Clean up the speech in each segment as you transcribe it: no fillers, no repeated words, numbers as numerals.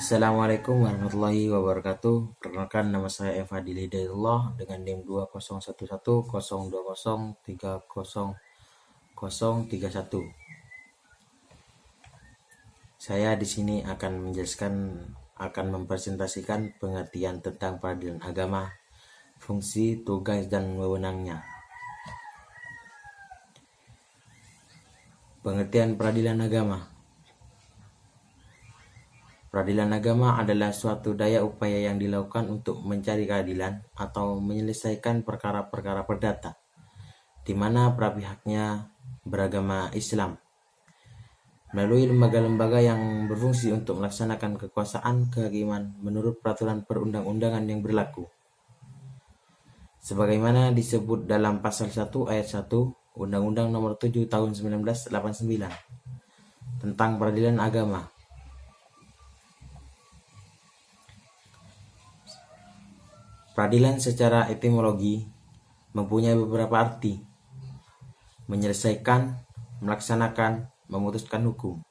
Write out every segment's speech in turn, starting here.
Assalamualaikum warahmatullahi wabarakatuh. Perkenalkan, nama saya Eva Hidayatullah dengan NIM 2011020300031. Saya di sini akan mempresentasikan pengertian tentang peradilan agama, fungsi, tugas, dan wewenangnya. Pengertian peradilan agama. Peradilan agama adalah suatu daya upaya yang dilakukan untuk mencari keadilan atau menyelesaikan perkara-perkara perdata, di mana para pihaknya beragama Islam, melalui lembaga-lembaga yang berfungsi untuk melaksanakan kekuasaan kehakiman menurut peraturan perundang-undangan yang berlaku. Sebagaimana disebut dalam Pasal 1 Ayat 1 Undang-Undang Nomor 7 Tahun 1989 tentang peradilan agama. Peradilan secara etimologi mempunyai beberapa arti: menyelesaikan, melaksanakan, memutuskan hukum.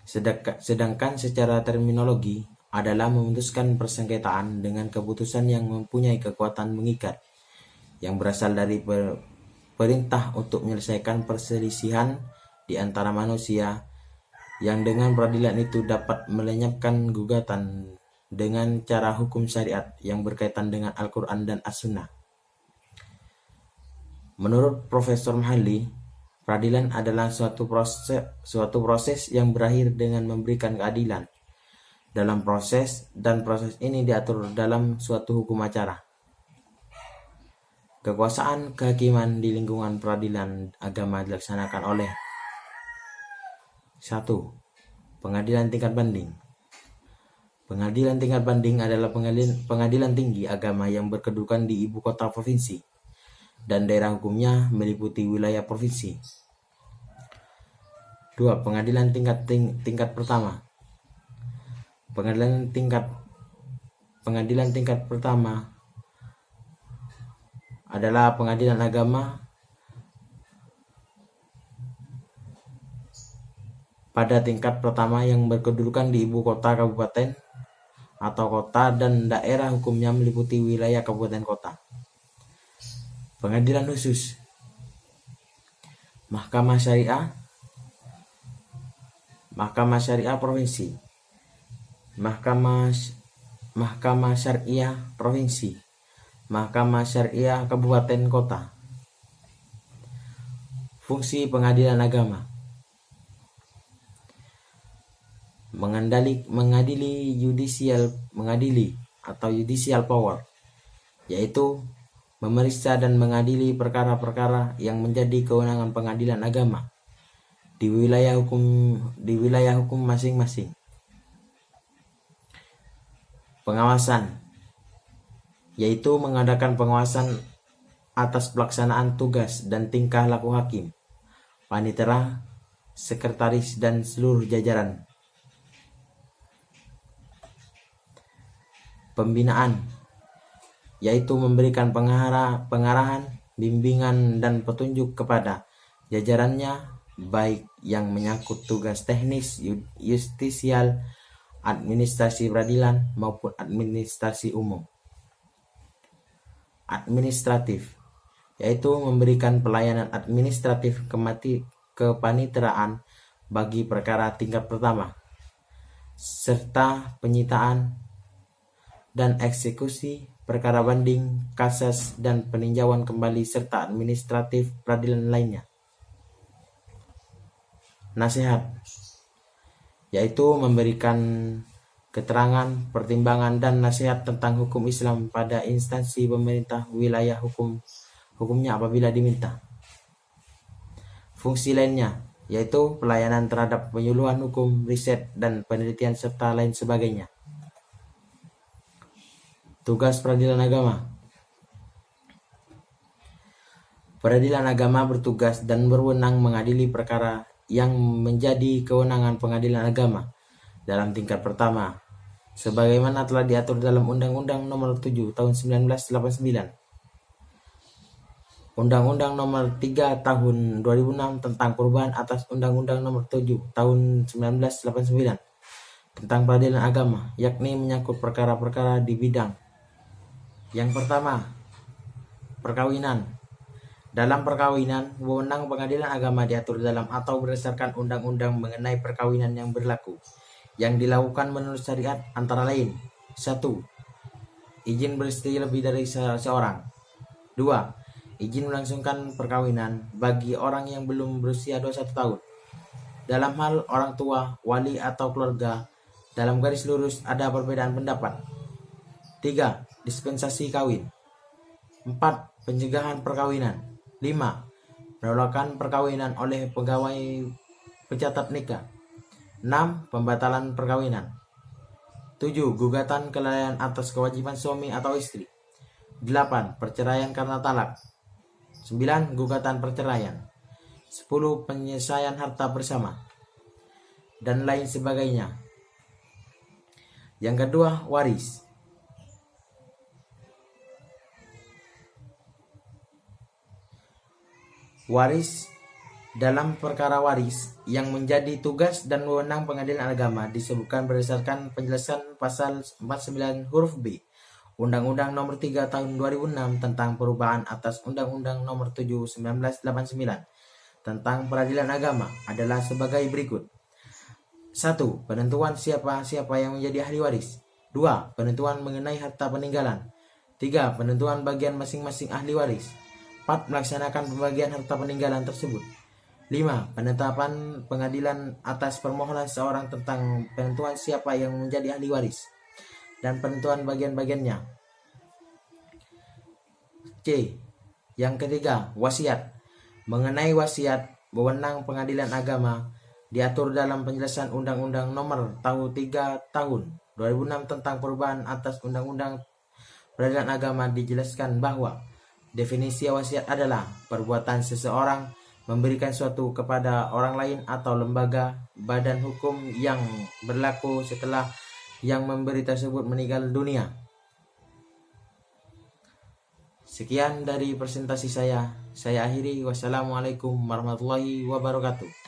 Sedangkan secara terminologi adalah memutuskan persengketaan dengan keputusan yang mempunyai kekuatan mengikat, yang berasal dari perintah untuk menyelesaikan perselisihan di antara manusia, yang dengan peradilan itu dapat melenyapkan gugatan dengan cara hukum syariat yang berkaitan dengan Al-Quran dan As-Sunnah. Menurut Profesor Mahalli, peradilan adalah suatu proses yang berakhir dengan memberikan keadilan dalam proses, dan proses ini diatur dalam suatu hukum acara. Kekuasaan kehakiman di lingkungan peradilan agama dilaksanakan oleh 1. Pengadilan tingkat banding. Pengadilan tingkat banding adalah pengadilan tinggi agama yang berkedudukan di ibu kota provinsi dan daerah hukumnya meliputi wilayah provinsi. 2. Pengadilan tingkat pertama. Pengadilan tingkat pertama adalah pengadilan agama pada tingkat pertama yang berkedudukan di ibu kota kabupaten atau kota dan daerah hukumnya meliputi wilayah kabupaten kota. Pengadilan khusus. Mahkamah Syariah. Mahkamah Syariah Provinsi. Mahkamah Syariah Provinsi. Mahkamah Syariah Kabupaten Kota. Fungsi pengadilan agama: mengadili judicial power, yaitu memeriksa dan mengadili perkara-perkara yang menjadi kewenangan pengadilan agama di wilayah hukum masing-masing. Pengawasan, yaitu mengadakan pengawasan atas pelaksanaan tugas dan tingkah laku hakim, panitera, sekretaris, dan seluruh jajaran. Pembinaan, yaitu memberikan pengarahan, bimbingan, dan petunjuk kepada jajarannya, baik yang menyangkut tugas teknis, justisial, administrasi peradilan, maupun administrasi umum. Administratif, yaitu memberikan pelayanan administratif kepaniteraan bagi perkara tingkat pertama, serta penyitaan dan eksekusi perkara banding, kasas, dan peninjauan kembali, serta administratif peradilan lainnya. Nasihat, yaitu memberikan keterangan, pertimbangan, dan nasihat tentang hukum Islam pada instansi pemerintah wilayah hukumnya apabila diminta. Fungsi lainnya, yaitu pelayanan terhadap penyuluhan hukum, riset, dan penelitian, serta lain sebagainya. Tugas peradilan agama. Peradilan agama bertugas dan berwenang mengadili perkara yang menjadi kewenangan pengadilan agama dalam tingkat pertama, sebagaimana telah diatur dalam Undang-Undang Nomor 7 Tahun 1989, Undang-Undang Nomor 3 Tahun 2006 tentang perubahan atas Undang-Undang Nomor 7 Tahun 1989 tentang peradilan agama, yakni menyangkut perkara-perkara di bidang. Yang pertama, perkawinan. Dalam perkawinan, wewenang pengadilan agama diatur dalam atau berdasarkan undang-undang mengenai perkawinan yang berlaku, yang dilakukan menurut syariat antara lain: 1. Izin beristri lebih dari seorang. 2. Izin melangsungkan perkawinan bagi orang yang belum berusia 21 tahun. Dalam hal orang tua, wali, atau keluarga, dalam garis lurus ada perbedaan pendapat. 3. Dispensasi kawin. 4. Pencegahan perkawinan. 5. Penolakan perkawinan oleh pegawai pencatat nikah. 6. Pembatalan perkawinan. 7. Gugatan kelalaian atas kewajiban suami atau istri. 8. Perceraian karena talak. 9. Gugatan perceraian. 10. Penyelesaian harta bersama, dan lain sebagainya. Yang kedua, waris. Waris. Dalam perkara waris yang menjadi tugas dan wewenang pengadilan agama disebutkan berdasarkan penjelasan pasal 49 huruf B Undang-Undang Nomor 3 Tahun 2006 tentang perubahan atas Undang-Undang Nomor 7 1989 tentang peradilan agama adalah sebagai berikut. 1. Penentuan siapa yang menjadi ahli waris. 2. Penentuan mengenai harta peninggalan. 3. Penentuan bagian masing-masing ahli waris. 4. Melaksanakan pembagian harta peninggalan tersebut. 5. Penetapan pengadilan atas permohonan seorang tentang penentuan siapa yang menjadi ahli waris dan penentuan bagian-bagiannya. C. Yang ketiga, wasiat. Mengenai wasiat, wewenang pengadilan agama diatur dalam penjelasan Undang-Undang Nomor 3 Tahun 2006 tentang perubahan atas Undang-Undang Peradilan Agama. Dijelaskan bahwa definisi wasiat adalah perbuatan seseorang memberikan suatu kepada orang lain atau lembaga, badan hukum yang berlaku setelah yang memberi tersebut meninggal dunia. Sekian dari presentasi saya. Saya akhiri. Wassalamualaikum warahmatullahi wabarakatuh.